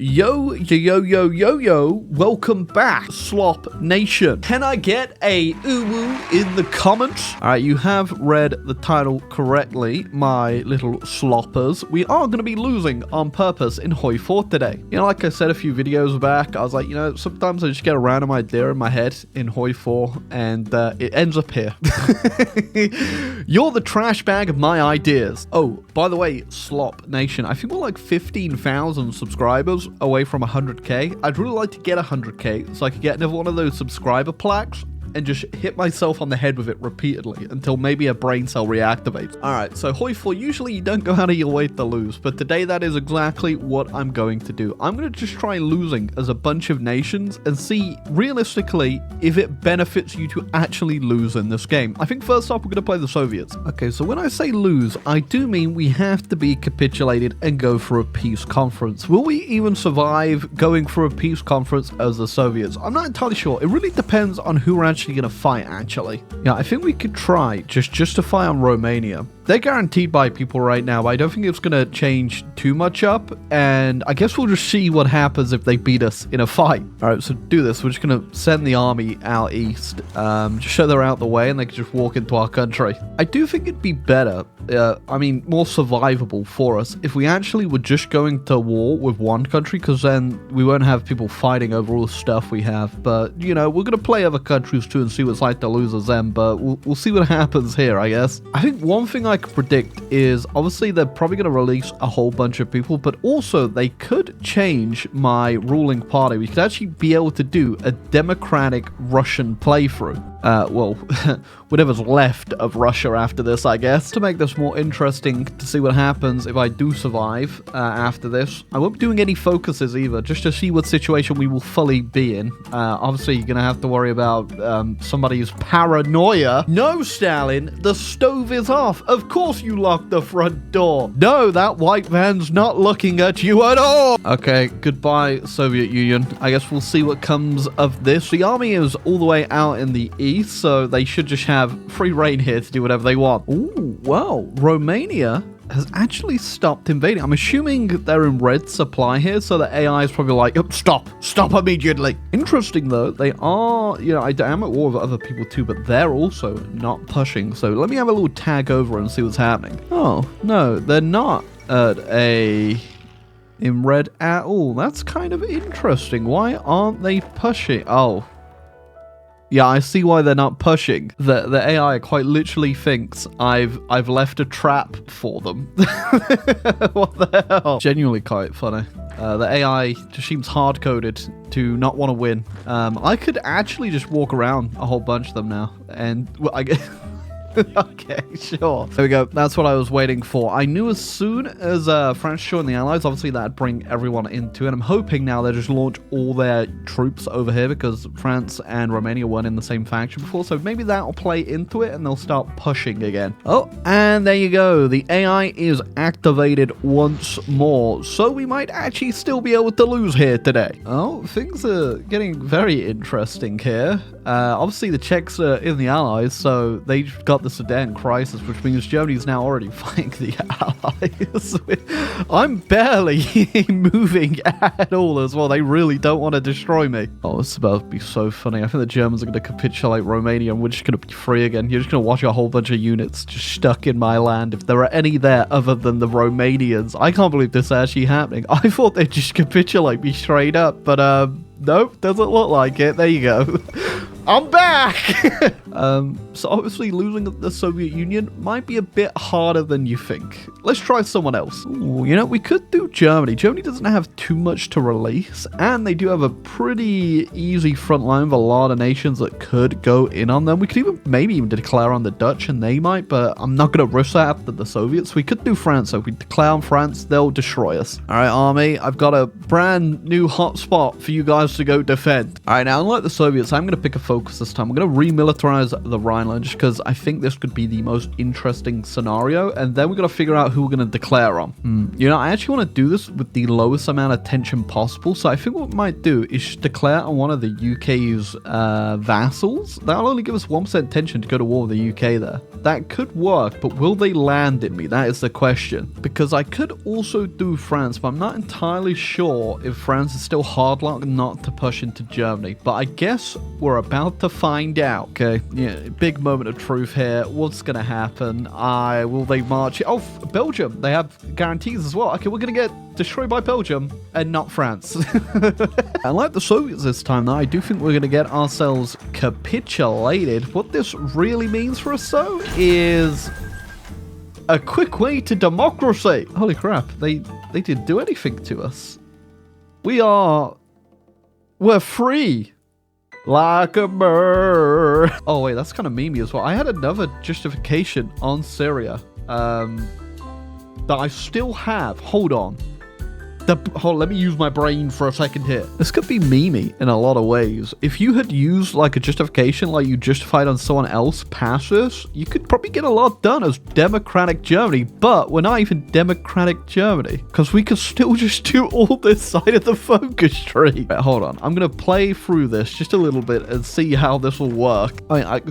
Yo, yo, yo, yo, yo, yo, welcome back, Slop Nation. Can I get a ooh-woo in the comments? All right, you have read the title correctly, my little sloppers. We are going to be losing on purpose in Hoi 4 today. You know, like I said a few videos back, I was like, sometimes I just get a random idea in my head in Hoi 4, and it ends up here. You're the trash bag of my ideas. Oh, by the way, Slop Nation, I think we're like 15,000 subscribers away from 100k. I'd really like to get 100k so I could get another one of those subscriber plaques and just hit myself on the head with it repeatedly until maybe a brain cell reactivates. Alright, so Hoi 4, usually you don't go out of your way to lose, but today that is exactly what I'm going to do. I'm going to just try losing as a bunch of nations and see realistically if it benefits you to actually lose in this game. I think first off we're going to play the Soviets. Okay, so when I say lose, I do mean we have to be capitulated and go for a peace conference. Will we even survive going for a peace conference as the Soviets? I'm not entirely sure. It really depends on who we're actually going to fight, actually. Yeah, I think we could try just to fight on Romania. They're guaranteed by people right now, but I don't think it's going to change too much up, and I guess we'll just see what happens if they beat us in a fight. Alright, so do this. We're just going to send the army out east, just so they're out the way and they can just walk into our country. I do think it'd be better, more survivable for us if we actually were just going to war with one country, because then we won't have people fighting over all the stuff we have. But, we're going to play other countries too and see what it's like to lose as them, but we'll see what happens here, I guess. I think one thing I could predict is obviously they're probably going to release a whole bunch of people, but also they could change my ruling party. We could actually be able to do a democratic Russian playthrough. Whatever's left of Russia after this, I guess, to make this more interesting to see what happens if I do survive after this. I won't be doing any focuses either, just to see what situation we will fully be in. Obviously, you're going to have to worry about somebody's paranoia. No, Stalin, the stove is off. Of course you locked the front door. No, that white van's not looking at you at all. Okay, goodbye, Soviet Union. I guess we'll see what comes of this. The army is all the way out in the east, so they should just have free reign here to do whatever they want. Ooh, well, Romania has actually stopped invading. I'm assuming they're in red supply here, so the AI is probably like, stop immediately. Interesting though, they are, I am at war with other people too, but they're also not pushing. So let me have a little tag over and see what's happening. Oh, no, they're not in red at all. That's kind of interesting. Why aren't they pushing? Oh, yeah, I see why they're not pushing. The AI quite literally thinks I've left a trap for them. What the hell? Genuinely quite funny. The AI just seems hard-coded to not want to win. I could actually just walk around a whole bunch of them now, and I guess. Okay, sure. There we go. That's what I was waiting for. I knew as soon as France joined the Allies, obviously that'd bring everyone into it. I'm hoping now they just launch all their troops over here, because France and Romania weren't in the same faction before, so maybe that'll play into it and they'll start pushing again. Oh, and there you go. The AI is activated once more, so we might actually still be able to lose here today. Oh, things are getting very interesting here. Obviously the Czechs are in the Allies, so they've got the Sudan crisis, which means Germany's now already fighting the Allies. I'm barely moving at all as well. They really don't want to destroy me. Oh, it's about to be so funny. I think the Germans are going to capitulate Romania and we're just going to be free again. You're just going to watch a whole bunch of units just stuck in my land, if there are any there other than the Romanians. I can't believe this is actually happening. I thought they'd just capitulate me straight up, but nope, doesn't look like it. There you go. I'm back! So obviously losing the Soviet Union might be a bit harder than you think. Let's try someone else. Ooh, we could do Germany. Germany doesn't have too much to release, and they do have a pretty easy front line with a lot of nations that could go in on them. We could maybe even declare on the Dutch, and they might, but I'm not going to risk that after the Soviets. We could do France, so if we declare on France, they'll destroy us. Alright, army, I've got a brand new hotspot for you guys to go defend. Alright, now unlike the Soviets, I'm going to pick a focus this time. I'm going to remilitarize the Rhineland, just because I think this could be the most interesting scenario, and then we're going to figure out who we're going to declare on. I actually want to do this with the lowest amount of tension possible, so I think what we might do is just declare on one of the UK's vassals. That'll only give us 1% tension to go to war with the UK there. that could work, but will they land in me? That is the question. Because I could also do France, but I'm not entirely sure if France is still hardlocked not to push into Germany. But I guess we're about to find out. Okay, yeah, big moment of truth here. What's going to happen? Will they march? Oh, Belgium. They have guarantees as well. Okay, we're going to get destroyed by Belgium and not France. And like the Soviets this time, though, I do think we're going to get ourselves capitulated. What this really means for us, though, is a quick way to democracy. Holy crap, they didn't do anything to us. We're free. Like a bird. Oh, wait, that's kind of memey as well. I had another justification on Syria that I still have. Hold on. Let me use my brain for a second here. This could be memey in a lot of ways. If you had used like a justification like you justified on someone else past this, you could probably get a lot done as democratic Germany, but we're not even democratic Germany because we could still just do all this side of the focus tree. Right, hold on. I'm going to play through this just a little bit and see how this will work.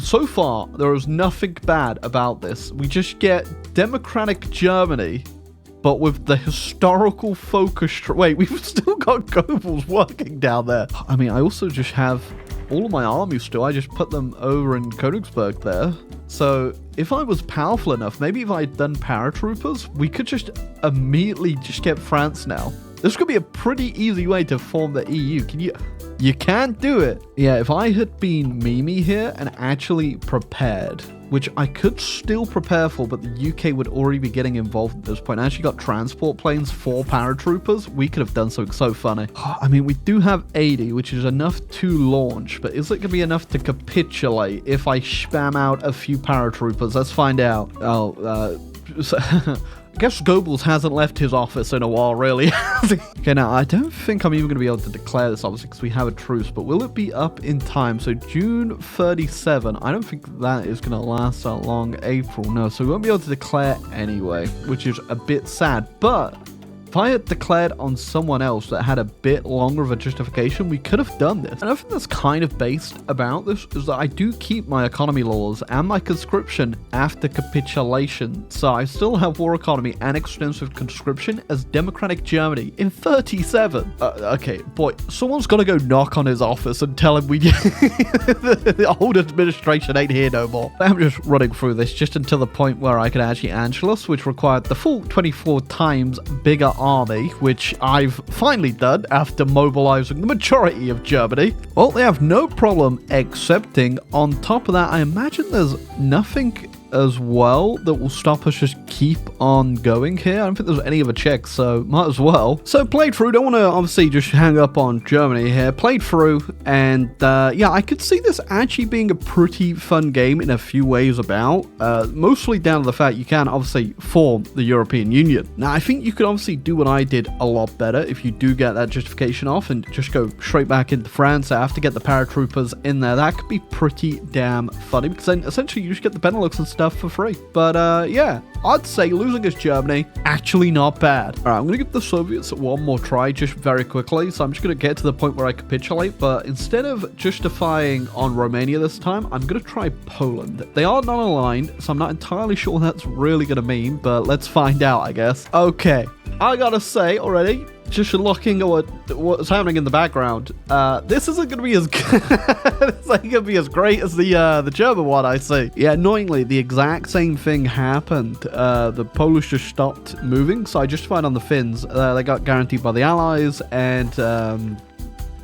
So far, there is nothing bad about this. We just get democratic Germany, but with the historical focus... Wait, we've still got Goebbels working down there. I mean, I also just have all of my army still. I just put them over in Königsberg there. So if I was powerful enough, maybe if I had done paratroopers, we could just immediately just get France now. This could be a pretty easy way to form the EU. You can't do it. Yeah, if I had been Mimi here and actually prepared, which I could still prepare for, but the UK would already be getting involved at this point. I actually got transport planes for paratroopers. We could have done something so funny. I mean, we do have 80, which is enough to launch, but is it going to be enough to capitulate if I spam out a few paratroopers? Let's find out. I guess Goebbels hasn't left his office in a while, really. Okay, now, I don't think I'm even going to be able to declare this, obviously, because we have a truce, but will it be up in time? So, June 37, I don't think that is going to last that long. April, no, so we won't be able to declare anyway, which is a bit sad, but if I had declared on someone else that had a bit longer of a justification, we could have done this. And I think that's kind of based about this, is that I do keep my economy laws and my conscription after capitulation. So I still have war economy and extensive conscription as democratic Germany in 37. Okay, boy, someone's got to go knock on his office and tell him the old administration ain't here no more. I'm just running through this just until the point where I could actually Anschluss, which required the full 24 times bigger army, which I've finally done after mobilizing the majority of Germany. Well, they have no problem accepting. On top of that, I imagine there's nothing as well that will stop us just keep on going here. I don't think there's any other checks, so might as well. So played through, don't want to obviously just hang up on Germany here. Played through, and yeah, I could see this actually being a pretty fun game in a few ways about, mostly down to the fact you can obviously form the European Union. Now, I think you could obviously do what I did a lot better if you do get that justification off and just go straight back into France after get the paratroopers in there. That could be pretty damn funny, because then essentially you just get the Benelux and stuff for free. But yeah, I'd say losing as Germany, actually not bad. All right, I'm going to give the Soviets one more try just very quickly. So I'm just going to get to the point where I capitulate. But instead of justifying on Romania this time, I'm going to try Poland. They are non-aligned, so I'm not entirely sure what that's really going to mean. But let's find out, I guess. Okay, I got to say already, just looking at what's happening in the background, this isn't going to be as good. It's not going to be as great as the German one, I see. Yeah, annoyingly, the exact same thing happened. The Polish just stopped moving, so I justified on the Finns. They got guaranteed by the Allies, and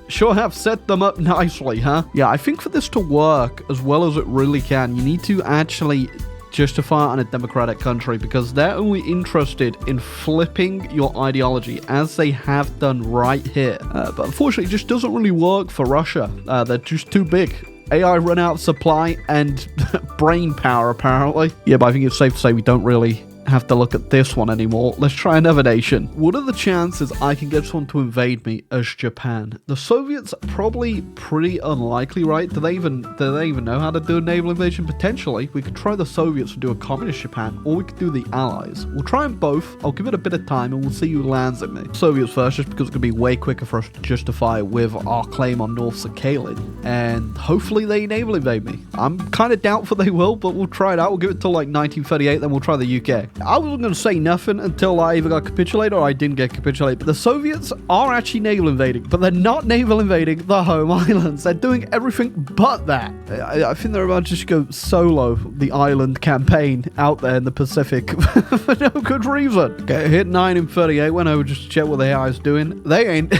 sure have set them up nicely, huh? Yeah, I think for this to work as well as it really can, you need to actually justify on a democratic country, because they're only interested in flipping your ideology, as they have done right here. But unfortunately, it just doesn't really work for Russia. They're just too big. AI run out of supply and brain power, apparently. Yeah, but I think it's safe to say we don't really have to look at this one anymore. Let's try another nation. What are the chances I can get someone to invade me as Japan? The Soviets probably pretty unlikely, right? Do they even know how to do a naval invasion? Potentially. We could try the Soviets and do a communist Japan, or we could do the Allies. We'll try them both. I'll give it a bit of time and we'll see who lands at me. Soviets first, just because it's going to be way quicker for us to justify with our claim on North Sakhalin. And hopefully they naval invade me. I'm kind of doubtful they will, but we'll try it out. We'll give it till like 1938, then we'll try the UK. I wasn't going to say nothing until I either got capitulated or I didn't get capitulated. But the Soviets are actually naval invading, but they're not naval invading the home islands. They're doing everything but that. I think they're about to just go solo the island campaign out there in the Pacific for no good reason. Okay, hit 9 in 38, went over just to check what the AI's doing. They ain't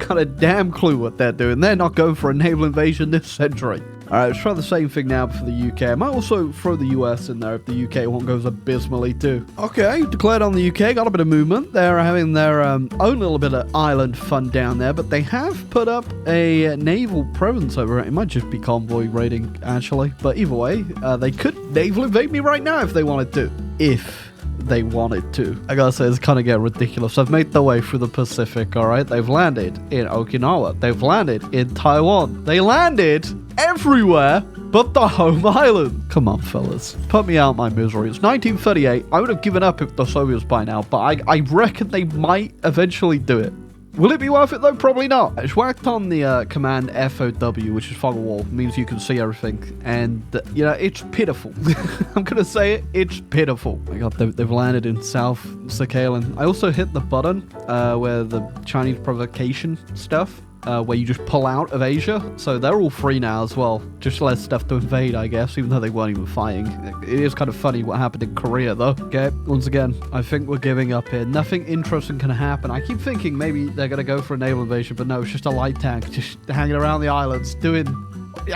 got a damn clue what they're doing. They're not going for a naval invasion this century. Alright, let's try the same thing now for the UK. I might also throw the US in there if the UK one goes abysmally too. Okay, declared on the UK, got a bit of movement. They're having their own little bit of island fun down there, but they have put up a naval presence over it. It might just be convoy raiding, actually. But either way, they could naval invade me right now if they wanted to. If they wanted to. I gotta say, it's kind of getting ridiculous. I've made their way through the Pacific, alright? They've landed in Okinawa. They've landed in Taiwan. They landed everywhere but the home island. Come on, fellas. Put me out my misery. It's 1938. I would have given up if the Soviets by now, but I reckon they might eventually do it. Will it be worth it though? Probably not. It's worked on the command FOW, which is fog of war. It means you can see everything. And, you know, it's pitiful. I'm going to say it. It's pitiful. Oh my God, they've landed in South Sakhalin. I also hit the button where the Chinese provocation stuff, where you just pull out of Asia. So they're all free now as well. Just less stuff to invade, I guess, even though they weren't even fighting. It is kind of funny what happened in Korea, though. Okay, once again, I think we're giving up here. Nothing interesting can happen. I keep thinking maybe they're going to go for a naval invasion, but no, it's just a light tank just hanging around the islands doing...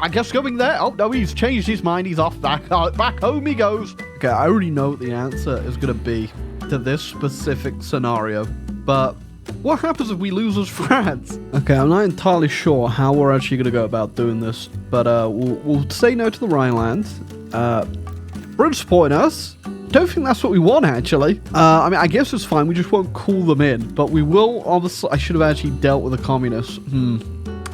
I guess going there. Oh, no, he's changed his mind. He's off back home he goes. Okay, I already know what the answer is going to be to this specific scenario, but... what happens if we lose as France? Okay, I'm not entirely sure how we're actually going to go about doing this, but we'll say no to the Rhineland. Britain's supporting us. Don't think that's what we want, actually. I mean, I guess it's fine. We just won't call them in, but we will, obviously... I should have actually dealt with the communists.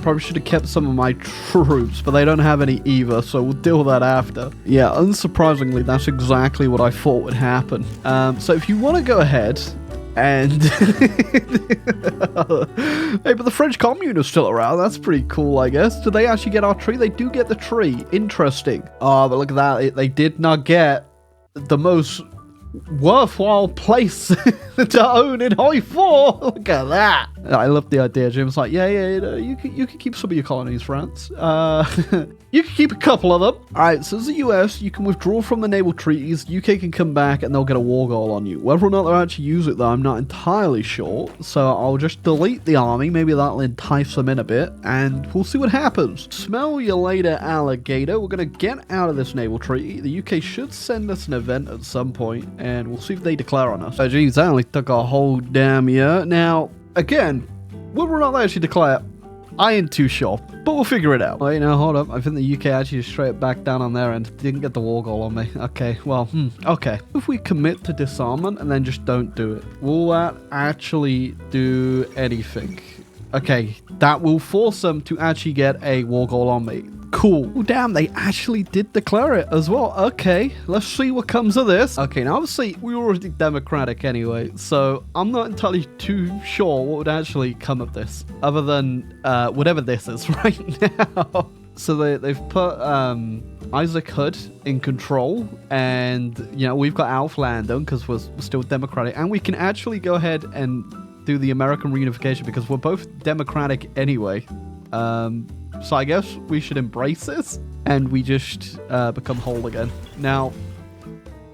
Probably should have kept some of my troops, but they don't have any either, so we'll deal with that after. Yeah, unsurprisingly, that's exactly what I thought would happen. So if you want to go ahead... and hey, but the French Commune is still around. That's pretty cool, I guess. Did they actually get our tree? They do get the tree. Interesting. Oh, but look at that. They did not get the most worthwhile place to own in Hoi 4. Look at that. I love the idea. Jim's like, yeah, you can keep some of your colonies, France. You can keep a couple of them. All right, so as the US, you can withdraw from the naval treaties. UK can come back and they'll get a war goal on you. Whether or not they'll actually use it, though, I'm not entirely sure. So I'll just delete the army. Maybe that'll entice them in a bit, and we'll see what happens. Smell you later, alligator. We're going to get out of this naval treaty. The UK should send us an event at some point, and we'll see if they declare on us. Oh, geez, that only took a whole damn year. Now, again, whether or not they actually declare, I ain't too sure, but we'll figure it out. Wait, no, hold up. I think the UK actually just straight back down on there and didn't get the war goal on me. Okay, well, okay. If we commit to disarmament and then just don't do it, will that actually do anything? Okay, that will force them to actually get a war goal on me. Cool. Oh, damn, they actually did declare it as well. Okay, let's see what comes of this. Okay, now obviously, we were already democratic anyway, so I'm not entirely too sure what would actually come of this, other than whatever this is right now. So they've put Isaac Hood in control, and, you know, we've got Alf Landon because we're still democratic, and we can actually go ahead and do the American reunification because we're both democratic anyway. So I guess we should embrace this, and we just become whole again. Now,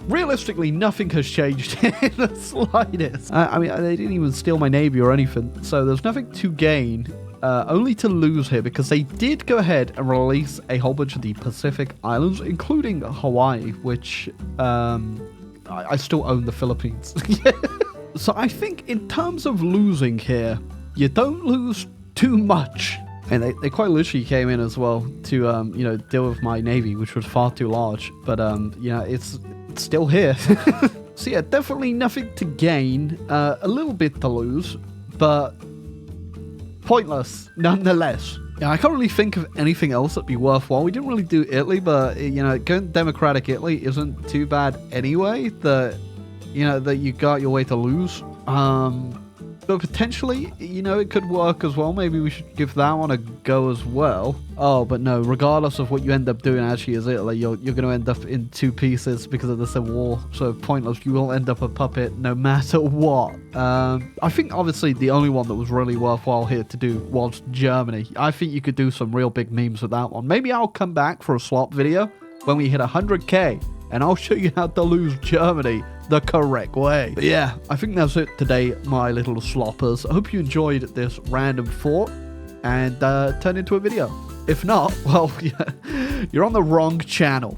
realistically, nothing has changed in the slightest. I mean, they didn't even steal my navy or anything, so there's nothing to gain, only to lose here, because they did go ahead and release a whole bunch of the Pacific Islands, including Hawaii, which I still own the Philippines. So I think in terms of losing here, you don't lose too much. And they quite literally came in as well to, you know, deal with my navy, which was far too large. But, you know, it's still here. So yeah, definitely nothing to gain, a little bit to lose, but pointless nonetheless. Yeah, I can't really think of anything else that'd be worthwhile. We didn't really do Italy, but, you know, going Democratic Italy isn't too bad anyway, that, you know, that you got your way to lose. But potentially, you know, it could work as well. Maybe we should give that one a go as well. Oh, but no, regardless of what you end up doing actually as Italy, you're going to end up in 2 pieces because of the Civil War. So pointless, you will end up a puppet no matter what. I think obviously the only one that was really worthwhile here to do was Germany. I think you could do some real big memes with that one. Maybe I'll come back for a slop video when we hit 100k. And I'll show you how to lose Germany the correct way. But yeah, I think that's it today, my little sloppers. I hope you enjoyed this random thought and turned into a video. If not, well, you're on the wrong channel.